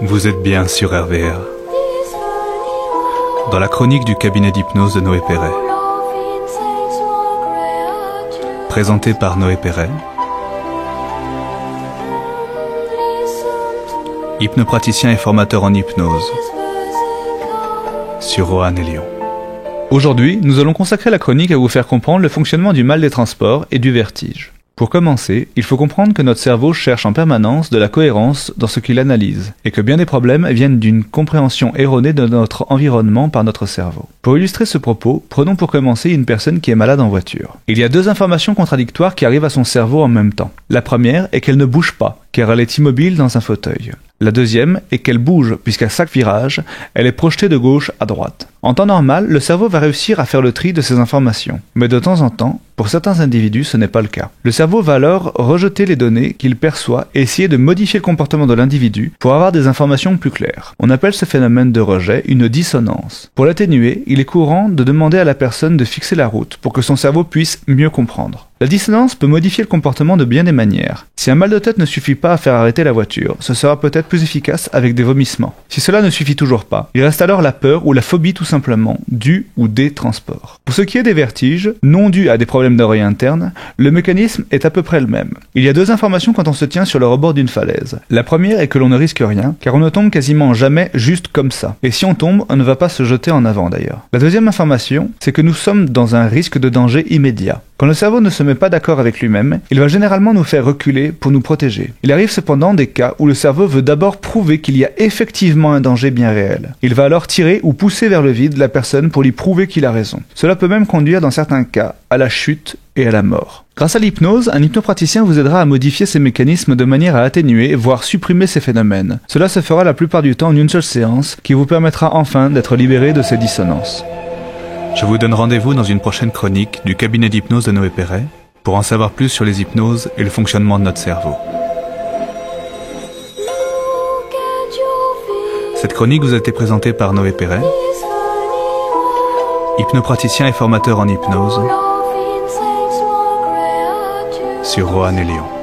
Vous êtes bien sur RVR. Dans la chronique du cabinet d'hypnose de Noé Perret. Présenté par Noé Perret. Hypnopraticien et formateur en hypnose. Sur Roanne et Lyon. Aujourd'hui, nous allons consacrer la chronique à vous faire comprendre le fonctionnement du mal des transports et du vertige. Pour commencer, il faut comprendre que notre cerveau cherche en permanence de la cohérence dans ce qu'il analyse, et que bien des problèmes viennent d'une compréhension erronée de notre environnement par notre cerveau. Pour illustrer ce propos, prenons pour commencer une personne qui est malade en voiture. Il y a deux informations contradictoires qui arrivent à son cerveau en même temps. La première est qu'elle ne bouge pas, car elle est immobile dans un fauteuil. La deuxième est qu'elle bouge, puisqu'à chaque virage, elle est projetée de gauche à droite. En temps normal, le cerveau va réussir à faire le tri de ces informations. Mais de temps en temps, pour certains individus, ce n'est pas le cas. Le cerveau va alors rejeter les données qu'il perçoit et essayer de modifier le comportement de l'individu pour avoir des informations plus claires. On appelle ce phénomène de rejet une dissonance. Pour l'atténuer, il est courant de demander à la personne de fixer la route pour que son cerveau puisse mieux comprendre. La dissonance peut modifier le comportement de bien des manières. Si un mal de tête ne suffit pas à faire arrêter la voiture, ce sera peut-être plus efficace avec des vomissements. Si cela ne suffit toujours pas, il reste alors la peur ou la phobie tout simplement, du ou des transports. Pour ce qui est des vertiges, non dus à des problèmes d'oreille interne, le mécanisme est à peu près le même. Il y a deux informations quand on se tient sur le rebord d'une falaise. La première est que l'on ne risque rien, car on ne tombe quasiment jamais juste comme ça. Et si on tombe, on ne va pas se jeter en avant d'ailleurs. La deuxième information, c'est que nous sommes dans un risque de danger immédiat. Quand le cerveau ne se met pas d'accord avec lui-même, il va généralement nous faire reculer pour nous protéger. Il arrive cependant des cas où le cerveau veut d'abord prouver qu'il y a effectivement un danger bien réel. Il va alors tirer ou pousser vers le vide la personne pour lui prouver qu'il a raison. Cela peut même conduire dans certains cas à la chute et à la mort. Grâce à l'hypnose, un hypnopraticien vous aidera à modifier ces mécanismes de manière à atténuer, voire supprimer ces phénomènes. Cela se fera la plupart du temps en une seule séance qui vous permettra enfin d'être libéré de ces dissonances. Je vous donne rendez-vous dans une prochaine chronique du cabinet d'hypnose de Noé Perret pour en savoir plus sur les hypnoses et le fonctionnement de notre cerveau. Cette chronique vous a été présentée par Noé Perret, hypnopraticien et formateur en hypnose, sur Roanne et Lyon.